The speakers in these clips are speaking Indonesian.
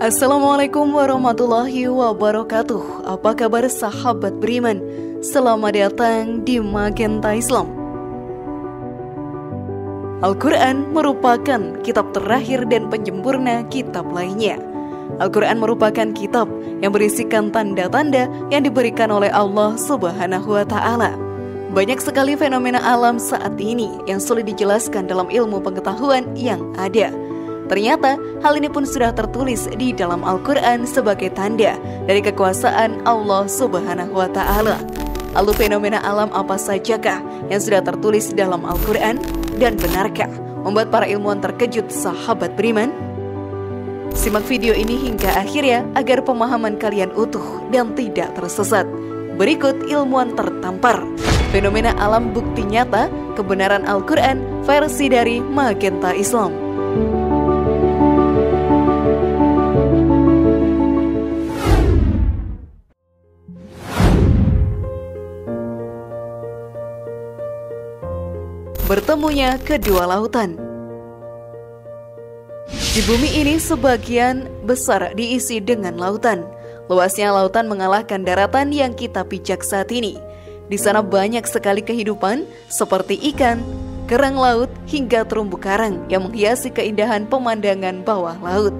Assalamualaikum warahmatullahi wabarakatuh. Apa kabar sahabat beriman? Selamat datang di Magenta Islam. Al-Quran merupakan kitab terakhir dan penyempurna kitab lainnya. Al-Quran merupakan kitab yang berisikan tanda-tanda yang diberikan oleh Allah Subhanahu wa Ta'ala. Banyak sekali fenomena alam saat ini yang sulit dijelaskan dalam ilmu pengetahuan yang ada. Ternyata hal ini pun sudah tertulis di dalam Al-Quran sebagai tanda dari kekuasaan Allah Subhanahu wa Ta'ala. Lalu fenomena alam apa sajakah yang sudah tertulis dalam Al-Quran, dan benarkah membuat para ilmuwan terkejut sahabat beriman? Simak video ini hingga akhirnya agar pemahaman kalian utuh dan tidak tersesat. Berikut ilmuwan tertampar fenomena alam bukti nyata kebenaran Al-Quran versi dari Magenta Islam. Bertemunya kedua lautan. Di bumi ini sebagian besar diisi dengan lautan. Luasnya lautan mengalahkan daratan yang kita pijak saat ini. Di sana banyak sekali kehidupan seperti ikan, kerang laut, hingga terumbu karang yang menghiasi keindahan pemandangan bawah laut.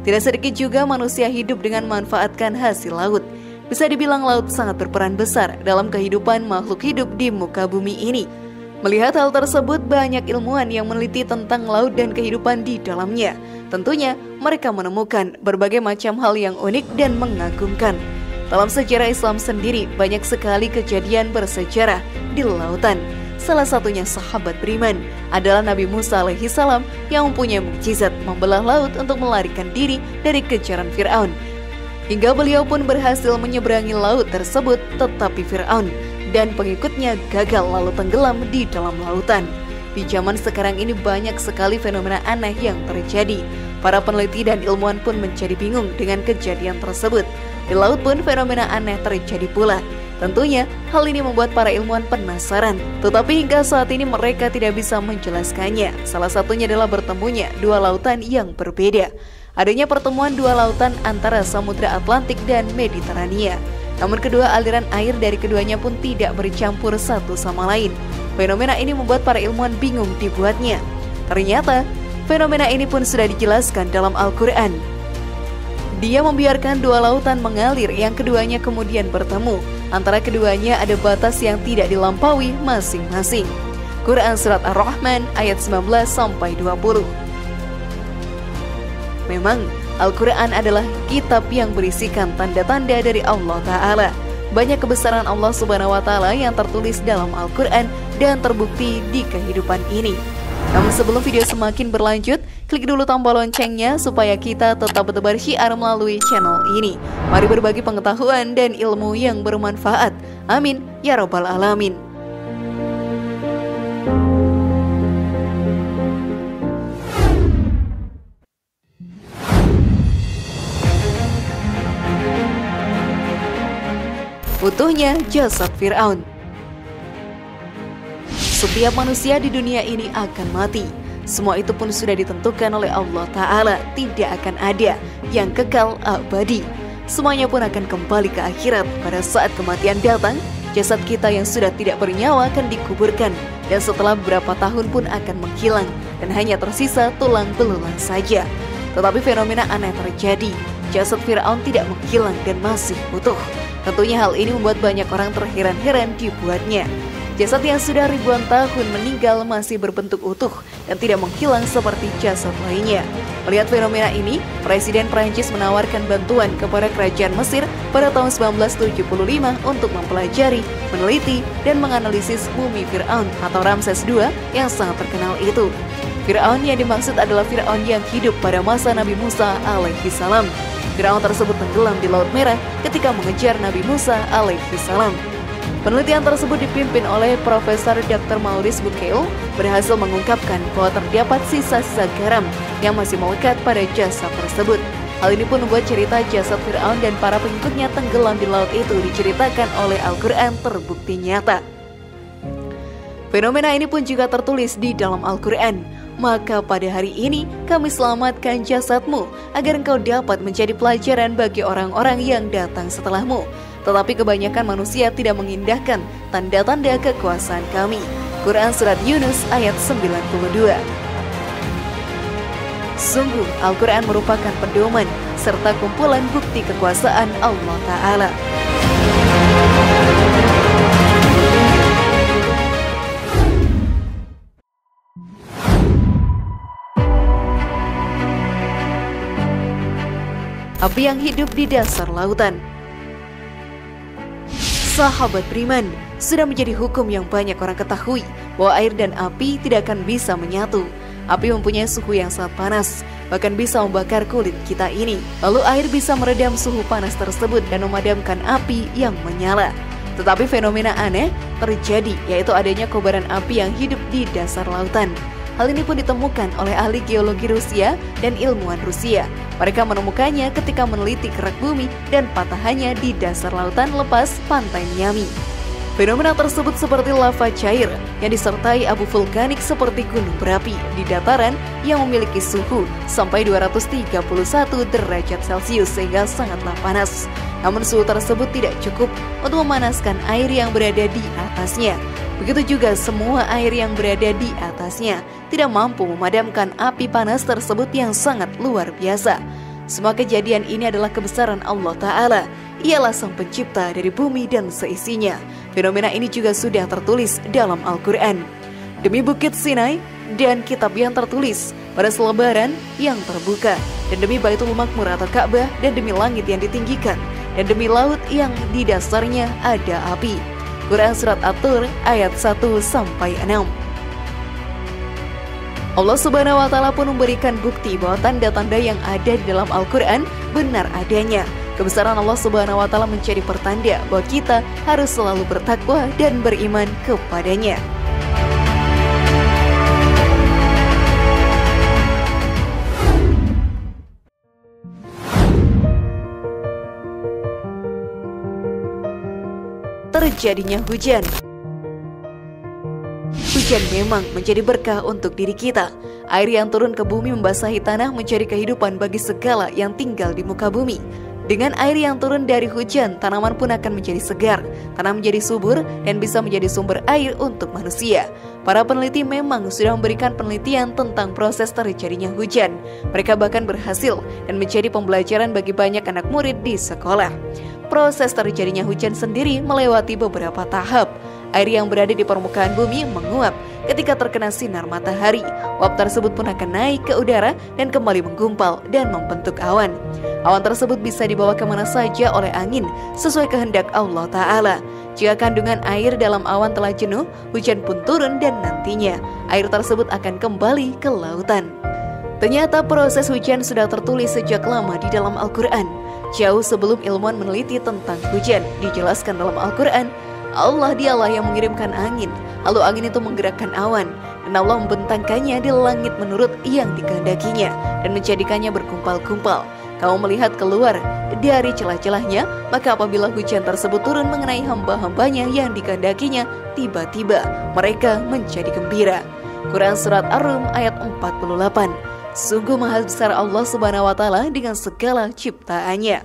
Tidak sedikit juga manusia hidup dengan memanfaatkan hasil laut. Bisa dibilang laut sangat berperan besar dalam kehidupan makhluk hidup di muka bumi ini. Melihat hal tersebut, banyak ilmuwan yang meneliti tentang laut dan kehidupan di dalamnya. Tentunya, mereka menemukan berbagai macam hal yang unik dan mengagumkan. Dalam sejarah Islam sendiri, banyak sekali kejadian bersejarah di lautan. Salah satunya sahabat beriman adalah Nabi Musa alaihissalam yang mempunyai mukjizat membelah laut untuk melarikan diri dari kejaran Fir'aun. Hingga beliau pun berhasil menyeberangi laut tersebut, tetapi Fir'aun dan pengikutnya gagal lalu tenggelam di dalam lautan. Di zaman sekarang ini banyak sekali fenomena aneh yang terjadi. Para peneliti dan ilmuwan pun menjadi bingung dengan kejadian tersebut. Di laut pun fenomena aneh terjadi pula. Tentunya hal ini membuat para ilmuwan penasaran. Tetapi hingga saat ini mereka tidak bisa menjelaskannya. Salah satunya adalah bertemunya dua lautan yang berbeda. Adanya pertemuan dua lautan antara Samudra Atlantik dan Mediterania. Namun kedua aliran air dari keduanya pun tidak bercampur satu sama lain. Fenomena ini membuat para ilmuwan bingung dibuatnya. Ternyata fenomena ini pun sudah dijelaskan dalam Al-Quran. Dia membiarkan dua lautan mengalir yang keduanya kemudian bertemu. Antara keduanya ada batas yang tidak dilampaui masing-masing. Quran Surat Ar-Rahman ayat 19-20. Memang Al-Quran adalah kitab yang berisikan tanda-tanda dari Allah Ta'ala. Banyak kebesaran Allah Subhanahu wa Ta'ala yang tertulis dalam Al-Quran dan terbukti di kehidupan ini. Namun sebelum video semakin berlanjut, klik dulu tombol loncengnya supaya kita tetap bertebar syiar melalui channel ini. Mari berbagi pengetahuan dan ilmu yang bermanfaat. Amin ya Rabbal Alamin. Utuhnya jasad Fir'aun. Setiap manusia di dunia ini akan mati. Semua itu pun sudah ditentukan oleh Allah Ta'ala. Tidak akan ada yang kekal abadi. Semuanya pun akan kembali ke akhirat. Pada saat kematian datang, jasad kita yang sudah tidak bernyawa akan dikuburkan. Dan setelah beberapa tahun pun akan menghilang. Dan hanya tersisa tulang belulang saja. Tetapi fenomena aneh terjadi. Jasad Fir'aun tidak menghilang dan masih utuh. Tentunya hal ini membuat banyak orang terheran-heran dibuatnya. Jasad yang sudah ribuan tahun meninggal masih berbentuk utuh dan tidak menghilang seperti jasad lainnya. Melihat fenomena ini, Presiden Prancis menawarkan bantuan kepada kerajaan Mesir pada tahun 1975 untuk mempelajari, meneliti, dan menganalisis mumi Fir'aun atau Ramses II yang sangat terkenal itu. Fir'aun yang dimaksud adalah Fir'aun yang hidup pada masa Nabi Musa alaihissalam. Fir'aun tersebut tenggelam di Laut Merah ketika mengejar Nabi Musa alaihissalam. Penelitian tersebut dipimpin oleh Profesor Dr. Maurice Bucaille berhasil mengungkapkan bahwa terdapat sisa-sisa garam yang masih melekat pada jasad tersebut. Hal ini pun membuat cerita jasad Fir'aun dan para pengikutnya tenggelam di laut itu diceritakan oleh Al-Quran terbukti nyata. Fenomena ini pun juga tertulis di dalam Al-Quran. Maka pada hari ini kami selamatkan jasadmu agar engkau dapat menjadi pelajaran bagi orang-orang yang datang setelahmu. Tetapi kebanyakan manusia tidak mengindahkan tanda-tanda kekuasaan kami. Quran Surat Yunus ayat 92. Sungguh Al-Quran merupakan pedoman serta kumpulan bukti kekuasaan Allah Ta'ala. Api yang hidup di dasar lautan. Sahabat beriman, sudah menjadi hukum yang banyak orang ketahui bahwa air dan api tidak akan bisa menyatu. Api mempunyai suhu yang sangat panas, bahkan bisa membakar kulit kita ini. Lalu air bisa meredam suhu panas tersebut dan memadamkan api yang menyala. Tetapi fenomena aneh terjadi, yaitu adanya kobaran api yang hidup di dasar lautan. Hal ini pun ditemukan oleh ahli geologi Rusia dan ilmuwan Rusia. Mereka menemukannya ketika meneliti kerak bumi dan patahannya di dasar lautan lepas pantai Miami. Fenomena tersebut seperti lava cair yang disertai abu vulkanik seperti gunung berapi di dataran yang memiliki suhu sampai 231 derajat Celcius sehingga sangatlah panas. Namun suhu tersebut tidak cukup untuk memanaskan air yang berada di atasnya. Begitu juga semua air yang berada di atasnya tidak mampu memadamkan api panas tersebut yang sangat luar biasa. Semua kejadian ini adalah kebesaran Allah Ta'ala. Ialah sang pencipta dari bumi dan seisinya. Fenomena ini juga sudah tertulis dalam Al-Quran. Demi Bukit Sinai dan kitab yang tertulis pada selebaran yang terbuka, dan demi Baitul Makmur atau Ka'bah, dan demi langit yang ditinggikan, dan demi laut yang di dasarnya ada api. Quran Surat At-Tur ayat 1-6. Allah Subhanahu wa Ta'ala pun memberikan bukti bahwa tanda-tanda yang ada di dalam Al-Quran benar adanya. Kebesaran Allah Subhanahu wa Ta'ala menjadi pertanda bahwa kita harus selalu bertakwa dan beriman kepadanya. Terjadinya hujan. Hujan memang menjadi berkah untuk diri kita. Air yang turun ke bumi membasahi tanah mencari kehidupan bagi segala yang tinggal di muka bumi. Dengan air yang turun dari hujan, tanaman pun akan menjadi segar, tanah menjadi subur, dan bisa menjadi sumber air untuk manusia. Para peneliti memang sudah memberikan penelitian tentang proses terjadinya hujan. Mereka bahkan berhasil dan menjadi pembelajaran bagi banyak anak murid di sekolah. Proses terjadinya hujan sendiri melewati beberapa tahap. Air yang berada di permukaan bumi menguap ketika terkena sinar matahari. Uap tersebut pun akan naik ke udara dan kembali menggumpal dan membentuk awan. Awan tersebut bisa dibawa kemana saja oleh angin sesuai kehendak Allah Ta'ala. Jika kandungan air dalam awan telah jenuh, hujan pun turun dan nantinya air tersebut akan kembali ke lautan. Ternyata proses hujan sudah tertulis sejak lama di dalam Al-Quran. Jauh sebelum ilmuwan meneliti tentang hujan, dijelaskan dalam Al-Quran, Allah dialah yang mengirimkan angin, lalu angin itu menggerakkan awan, dan Allah membentangkannya di langit menurut yang dikehendakinya, dan menjadikannya berkumpal-kumpal. Kamu melihat keluar dari celah-celahnya, maka apabila hujan tersebut turun mengenai hamba-hambanya yang dikehendakinya, tiba-tiba mereka menjadi gembira. Quran Surat Ar-Rum ayat 48. Sungguh maha besar Allah Subhanahu wa Ta'ala dengan segala ciptaannya.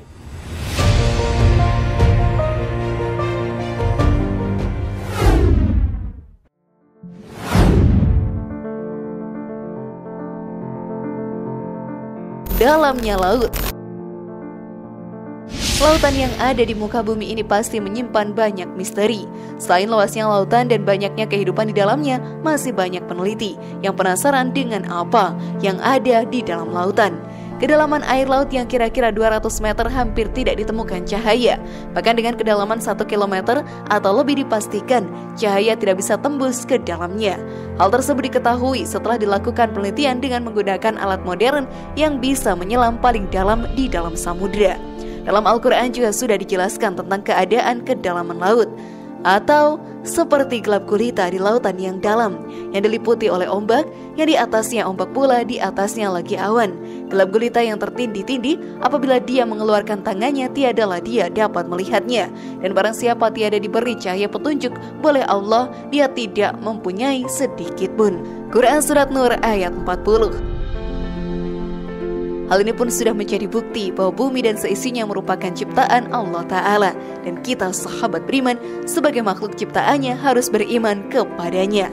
Dalamnya laut. Lautan yang ada di muka bumi ini pasti menyimpan banyak misteri. Selain luasnya lautan dan banyaknya kehidupan di dalamnya, masih banyak peneliti yang penasaran dengan apa yang ada di dalam lautan. Kedalaman air laut yang kira-kira 200 meter hampir tidak ditemukan cahaya. Bahkan dengan kedalaman 1 km atau lebih dipastikan cahaya tidak bisa tembus ke dalamnya. Hal tersebut diketahui setelah dilakukan penelitian dengan menggunakan alat modern yang bisa menyelam paling dalam di dalam samudera. Dalam Al-Quran juga sudah dijelaskan tentang keadaan kedalaman laut. Atau seperti gelap gulita di lautan yang dalam, yang diliputi oleh ombak, yang di atasnya ombak pula, di atasnya lagi awan. Gelap gulita yang tertindih-tindih, apabila dia mengeluarkan tangannya, tiadalah dia dapat melihatnya. Dan barang siapa tiada diberi cahaya petunjuk oleh Allah, dia tidak mempunyai sedikit pun. Quran Surat Nur ayat 40. Hal ini pun sudah menjadi bukti bahwa bumi dan seisinya merupakan ciptaan Allah Ta'ala, dan kita sahabat beriman sebagai makhluk ciptaannya harus beriman kepadanya.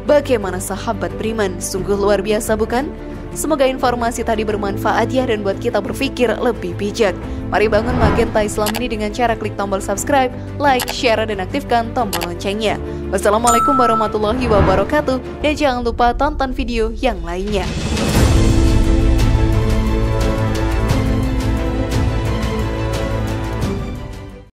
Bagaimana sahabat beriman? Sungguh luar biasa bukan? Semoga informasi tadi bermanfaat ya dan buat kita berpikir lebih bijak. Mari bangun Magenta Islam ini dengan cara klik tombol subscribe, like, share, dan aktifkan tombol loncengnya. Wassalamualaikum warahmatullahi wabarakatuh, dan jangan lupa tonton video yang lainnya.